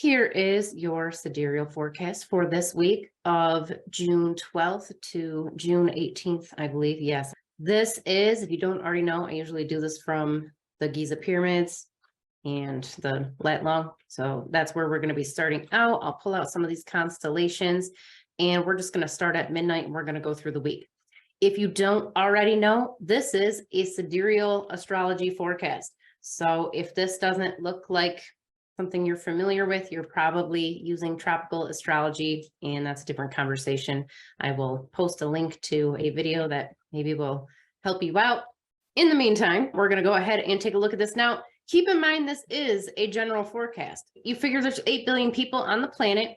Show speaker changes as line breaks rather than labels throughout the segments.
Here is your sidereal forecast for this week of June 12th to June 18th, I believe. Yes, this is, if you don't already know, I usually do this from the Giza pyramids and the lat long. So that's where we're going to be starting out. I'll pull out some of these constellations and we're just going to start at midnight and we're going to go through the week. If you don't already know, this is a sidereal astrology forecast. So if this doesn't look like something you're familiar with, you're probably using tropical astrology, and that's a different conversation. I will post a link to a video that maybe will help you out. In the meantime, we're going to go ahead and take a look at this. Now, keep in mind, this is a general forecast. You figure there's 8 billion people on the planet.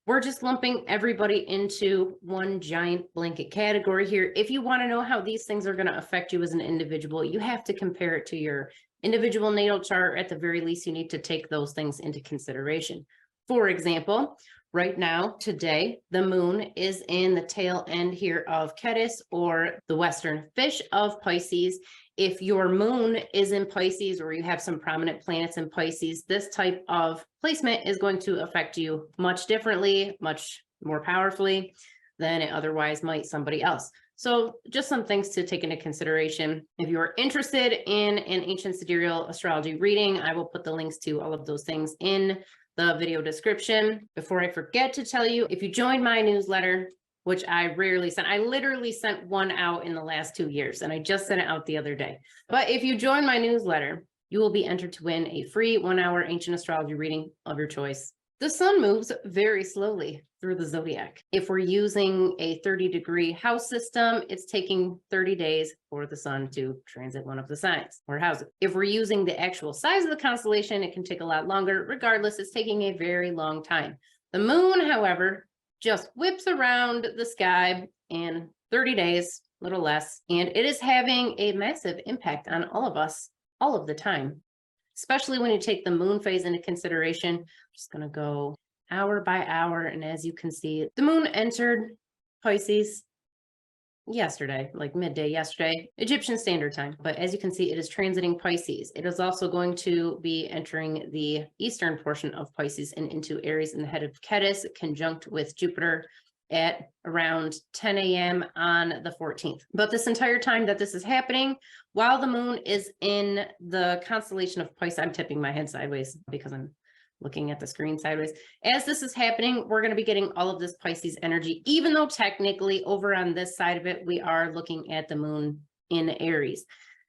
We're just lumping everybody into one giant blanket category here. If you want to know how these things are going to affect you as an individual, you have to compare it to your individual natal chart. At the very least, you need to take those things into consideration. For example, right now, today, the moon is in the tail end here of Cetus, or the western fish of Pisces. If your moon is in Pisces, or you have some prominent planets in Pisces, this type of placement is going to affect you much differently, much more powerfully than it otherwise might somebody else. So just some things to take into consideration. If you are interested in an ancient sidereal astrology reading, I will put the links to all of those things in the video description. Before I forget to tell you, if you join my newsletter, which I rarely send, I literally sent one out in the last 2 years, and I just sent it out the other day. But if you join my newsletter, you will be entered to win a free 1-hour ancient astrology reading of your choice. The sun moves very slowly through the zodiac. If we're using a 30-degree house system, it's taking 30 days for the sun to transit one of the signs or houses. If we're using the actual size of the constellation, it can take a lot longer. Regardless, it's taking a very long time. The moon, however, just whips around the sky in 30 days, a little less, and it is having a massive impact on all of us all of the time, especially when you take the moon phase into consideration. I'm just going to go hour by hour. And as you can see, the moon entered Pisces yesterday, like midday yesterday, Egyptian Standard Time. But as you can see, it is transiting Pisces. It is also going to be entering the eastern portion of Pisces and into Aries in the head of Cetus, conjunct with Jupiter at around 10 a.m. on the 14th. But this entire time that this is happening, while the moon is in the constellation of Pisces, I'm tipping my head sideways because I'm looking at the screen sideways. As this is happening, we're going to be getting all of this Pisces energy, even though technically over on this side of it, we are looking at the moon in Aries.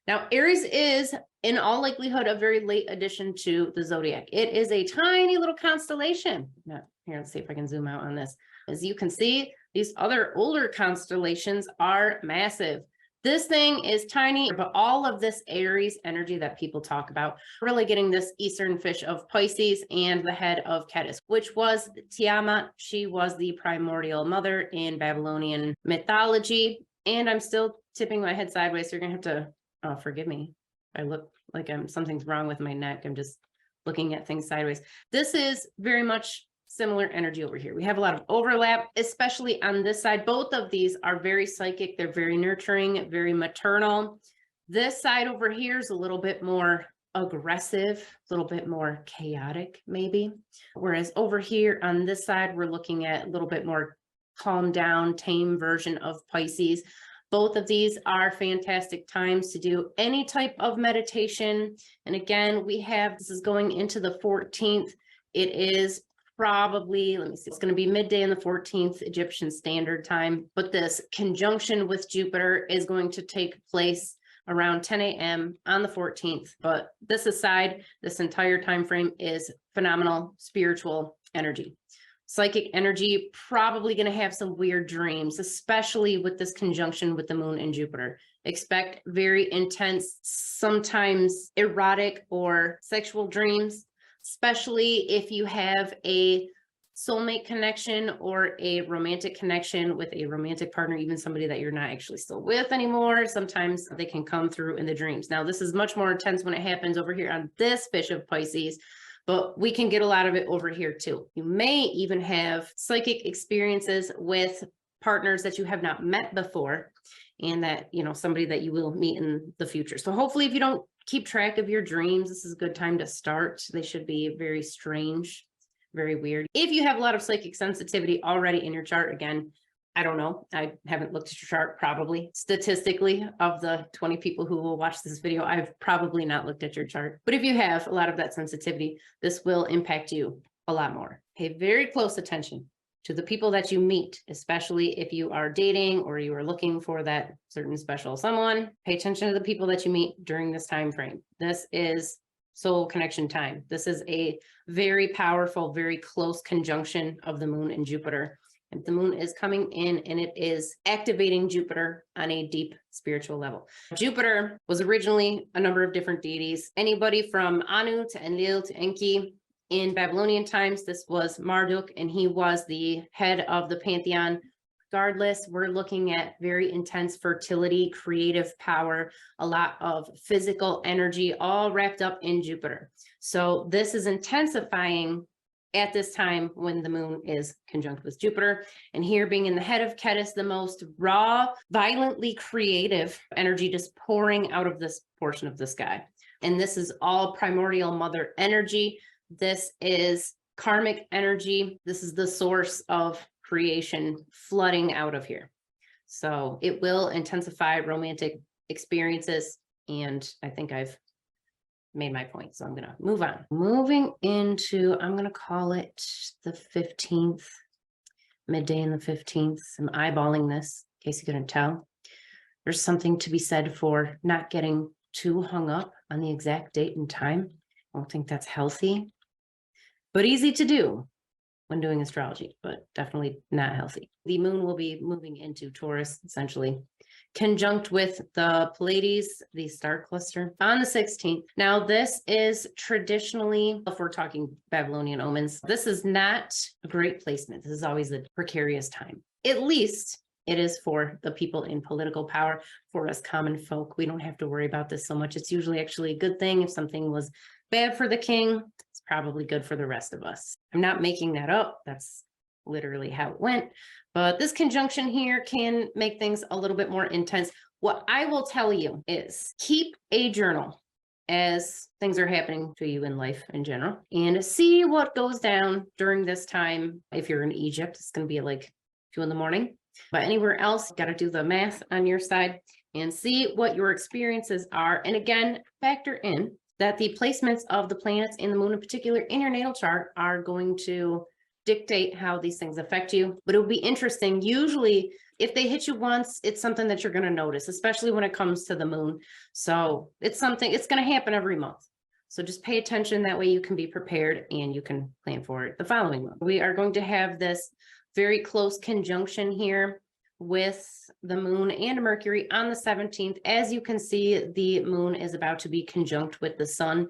Now, Aries is in all likelihood a very late addition to the zodiac. It is a tiny little constellation. Now, here, let's see if I can zoom out on this. As you can see, these other older constellations are massive. This thing is tiny, but all of this Aries energy that people talk about, really getting this eastern fish of Pisces and the head of Cetus, which was Tiamat. She was the primordial mother in Babylonian mythology. And I'm still tipping my head sideways, so you're going to have to forgive me. I look like something's wrong with my neck. I'm just looking at things sideways. This is very much similar energy over here. We have a lot of overlap, especially on this side. Both of these are very psychic. They're very nurturing, very maternal. This side over here is a little bit more aggressive, a little bit more chaotic, maybe. Whereas over here on this side, we're looking at a little bit more calm down, tame version of Pisces. Both of these are fantastic times to do any type of meditation. And again, this is going into the 14th. It is probably, let me see, it's going to be midday on the 14th Egyptian Standard Time, but this conjunction with Jupiter is going to take place around 10 a.m. on the 14th. But this aside, this entire time frame is phenomenal spiritual energy. Psychic energy, probably going to have some weird dreams, especially with this conjunction with the moon and Jupiter. Expect very intense, sometimes erotic or sexual dreams, especially if you have a soulmate connection or a romantic connection with a romantic partner, even somebody that you're not actually still with anymore. Sometimes they can come through in the dreams. Now, this is much more intense when it happens over here on this fish of Pisces, but we can get a lot of it over here too. You may even have psychic experiences with partners that you have not met before, and that, somebody that you will meet in the future. So hopefully, if you don't keep track of your dreams, this is a good time to start. They should be very strange, very weird. If you have a lot of psychic sensitivity already in your chart, again, I don't know. I haven't looked at your chart probably. Statistically, of the 20 people who will watch this video, I've probably not looked at your chart. But if you have a lot of that sensitivity, this will impact you a lot more. Pay very close attention to the people that you meet, especially if you are dating or you are looking for that certain special someone. Pay attention to the people that you meet during this time frame. This is soul connection time. This is a very powerful, very close conjunction of the moon and Jupiter. And the moon is coming in and it is activating Jupiter on a deep spiritual level. Jupiter was originally a number of different deities. Anybody from Anu to Enlil to Enki. In Babylonian times, this was Marduk, and he was the head of the pantheon. Regardless, we're looking at very intense fertility, creative power, a lot of physical energy, all wrapped up in Jupiter. So this is intensifying at this time when the moon is conjunct with Jupiter. And here being in the head of Ketis, the most raw, violently creative energy just pouring out of this portion of the sky. And this is all primordial mother energy. This is karmic energy. This is the source of creation flooding out of here. So it will intensify romantic experiences. And I think I've made my point. So I'm going to move on. Moving into, I'm going to call it the 15th, midday in the 15th. I'm eyeballing this in case you couldn't tell. There's something to be said for not getting too hung up on the exact date and time. I don't think that's healthy, but easy to do when doing astrology, but definitely not healthy. The moon will be moving into Taurus, essentially, conjunct with the Pleiades, the star cluster, on the 16th. Now, this is traditionally, if we're talking Babylonian omens, this is not a great placement. This is always a precarious time. At least it is for the people in political power. For us common folk, we don't have to worry about this so much. It's usually actually a good thing. If something was bad for the king, it's probably good for the rest of us. I'm not making that up. That's literally how it went. But this conjunction here can make things a little bit more intense. What I will tell you is keep a journal as things are happening to you in life in general and see what goes down during this time. If you're in Egypt, it's going to be like 2 a.m. But anywhere else, you got to do the math on your side and see what your experiences are. And again, factor in that the placements of the planets and the moon in particular in your natal chart are going to dictate how these things affect you. But it will be interesting. Usually, if they hit you once, it's something that you're going to notice, especially when it comes to the moon. So it's something, it's going to happen every month. So just pay attention. That way you can be prepared and you can plan for it the following month. We are going to have this very close conjunction here with the moon and Mercury on the 17th. As you can see, the moon is about to be conjunct with the sun.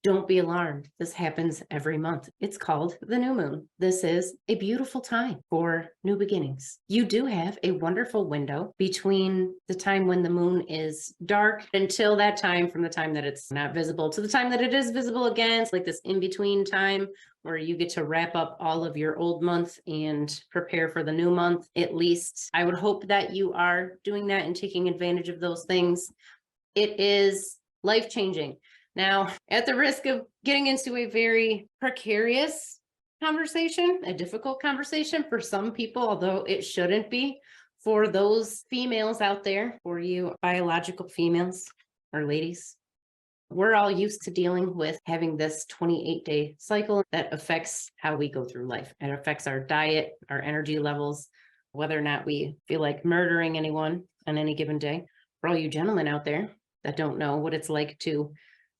Don't be alarmed. This happens every month. It's called the new moon. This is a beautiful time for new beginnings. You do have a wonderful window between the time when the moon is dark until that time, from the time that it's not visible to the time that it is visible again. It's like this in-between time where you get to wrap up all of your old month and prepare for the new month. At least I would hope that you are doing that and taking advantage of those things. It is life-changing. Now, at the risk of getting into a very precarious conversation, a difficult conversation for some people, although it shouldn't be, for those females out there, for you biological females or ladies, we're all used to dealing with having this 28-day cycle that affects how we go through life. It affects our diet, our energy levels, whether or not we feel like murdering anyone on any given day. For all you gentlemen out there that don't know what it's like to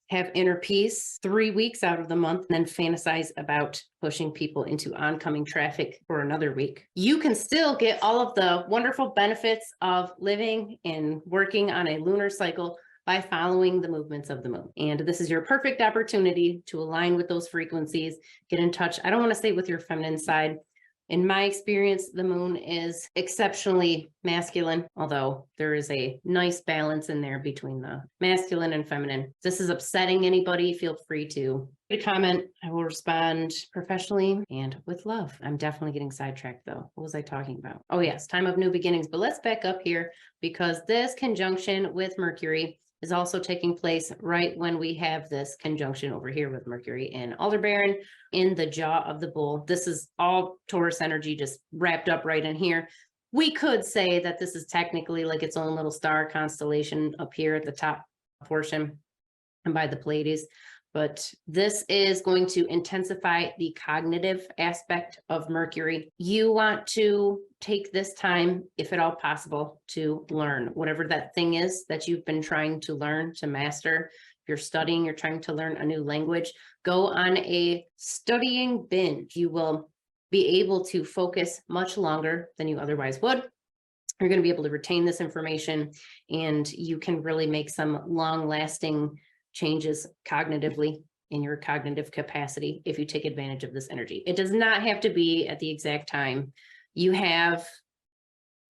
have inner peace 3 weeks out of the month, and then fantasize about pushing people into oncoming traffic for another week. You can still get all of the wonderful benefits of living and working on a lunar cycle by following the movements of the moon. And this is your perfect opportunity to align with those frequencies, get in touch. I don't want to say with your feminine side. In my experience, the moon is exceptionally masculine, although there is a nice balance in there between the masculine and feminine. If this is upsetting anybody, feel free to comment. I will respond professionally and with love. I'm definitely getting sidetracked though. What was I talking about? Oh yes, time of new beginnings. But let's back up here because this conjunction with Mercury is also taking place right when we have this conjunction over here with Mercury and Aldebaran in the jaw of the bull. This is all Taurus energy just wrapped up right in here. We could say that this is technically like its own little star constellation up here at the top portion and by the Pleiades. But this is going to intensify the cognitive aspect of Mercury. You want to take this time, if at all possible, to learn whatever that thing is that you've been trying to learn, to master. If you're studying, you're trying to learn a new language, go on a studying binge. You will be able to focus much longer than you otherwise would. You're going to be able to retain this information, and you can really make some long-lasting changes cognitively in your cognitive capacity if you take advantage of this energy. It does not have to be at the exact time. You have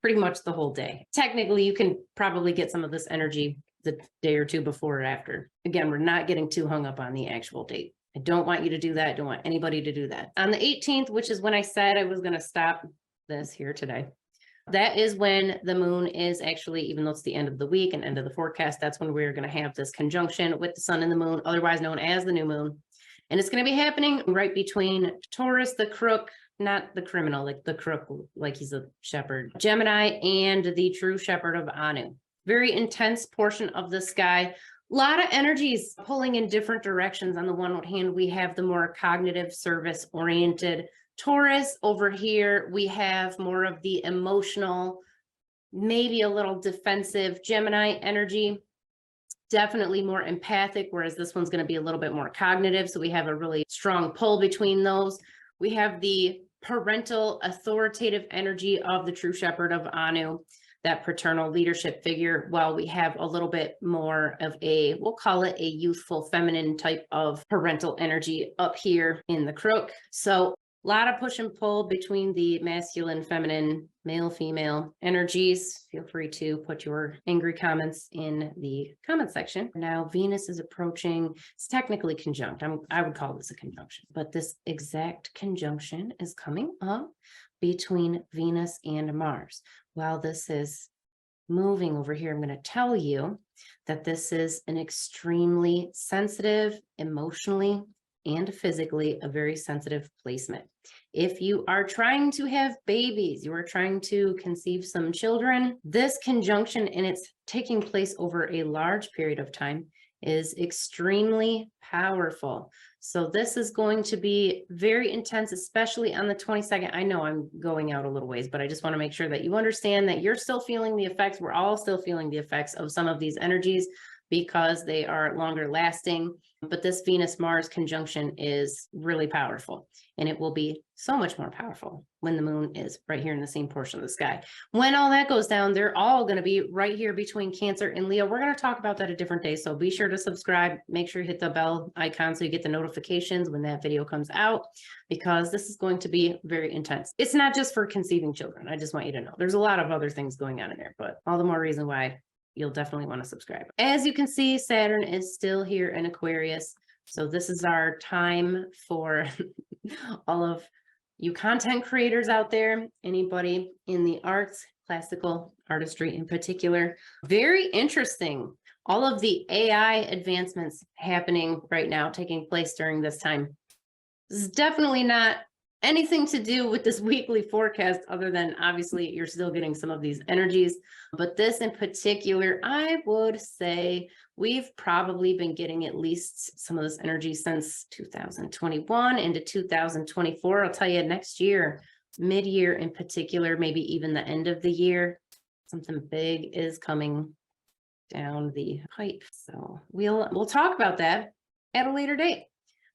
pretty much the whole day. Technically, you can probably get some of this energy the day or two before or after. Again, we're not getting too hung up on the actual date. I don't want you to do that. I don't want anybody to do that. On the 18th, which is when I said I was going to stop this here today, that is when the moon is actually, even though it's the end of the week and end of the forecast, that's when we're going to have this conjunction with the sun and the moon, otherwise known as the new moon. And it's going to be happening right between Taurus, the crook, not the criminal, like the crook, like he's a shepherd, Gemini, and the true shepherd of Anu. Very intense portion of the sky. A lot of energies pulling in different directions. On the one hand, we have the more cognitive service oriented Taurus. Over here, we have more of the emotional, maybe a little defensive Gemini energy, definitely more empathic, whereas this one's going to be a little bit more cognitive. So we have a really strong pull between those. We have the parental authoritative energy of the true shepherd of Anu, that paternal leadership figure, while we have a little bit more of a, we'll call it a youthful feminine type of parental energy up here in the crook. So a lot of push and pull between the masculine, feminine, male, female energies. Feel free to put your angry comments in the comment section. Now, Venus is approaching, it's technically conjunct. I would call this a conjunction, but this exact conjunction is coming up between Venus and Mars. While this is moving over here, I'm going to tell you that this is an extremely sensitive, emotionally and physically, a very sensitive placement. If you are trying to have babies, you are trying to conceive some children, this conjunction, and it's taking place over a large period of time, is extremely powerful. So this is going to be very intense, especially on the 22nd. I know I'm going out a little ways, but I just want to make sure that you understand that you're still feeling the effects. We're all still feeling the effects of some of these energies because they are longer lasting. But this Venus-Mars conjunction is really powerful, and it will be so much more powerful when the moon is right here in the same portion of the sky. When all that goes down, they're all going to be right here between Cancer and Leo. We're going to talk about that a different day, so be sure to subscribe. Make sure you hit the bell icon so you get the notifications when that video comes out, because this is going to be very intense. It's not just for conceiving children. I just want you to know there's a lot of other things going on in there, but all the more reason why you'll definitely want to subscribe. As you can see, Saturn is still here in Aquarius. So this is our time for all of you content creators out there, anybody in the arts, classical artistry in particular. Very interesting. All of the AI advancements happening right now, taking place during this time. This is definitely not anything to do with this weekly forecast, other than obviously you're still getting some of these energies. But this in particular, I would say we've probably been getting at least some of this energy since 2021 into 2024. I'll tell you, next year, mid-year in particular, maybe even the end of the year, something big is coming down the pipe. So we'll talk about that at a later date.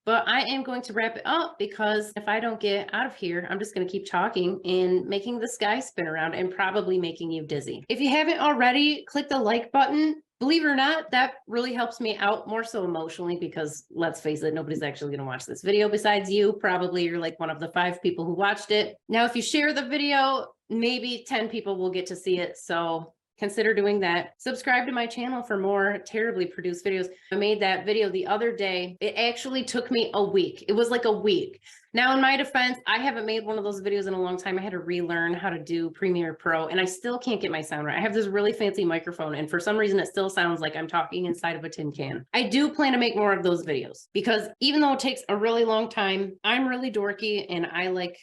But I am going to wrap it up, because if I don't get out of here, I'm just going to keep talking and making the sky spin around and probably making you dizzy. If you haven't already, click the like button. Believe it or not, that really helps me out, more so emotionally, because let's face it, nobody's actually going to watch this video besides you. Probably you're like one of the 5 people who watched it. Now, if you share the video, maybe 10 people will get to see it. So consider doing that. Subscribe to my channel for more terribly produced videos. I made that video the other day. It actually took me a week. It was like a week. Now, in my defense, I haven't made one of those videos in a long time. I had to relearn how to do Premiere Pro, and I still can't get my sound right. I have this really fancy microphone, and for some reason, it still sounds like I'm talking inside of a tin can. I do plan to make more of those videos because even though it takes a really long time, I'm really dorky and I like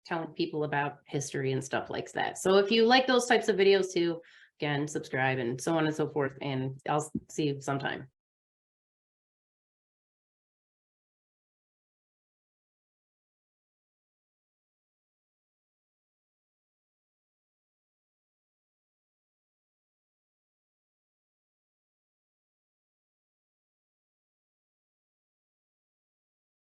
telling people about history and stuff like that. So if you like those types of videos too, again, subscribe and so on and so forth, and I'll see you sometime.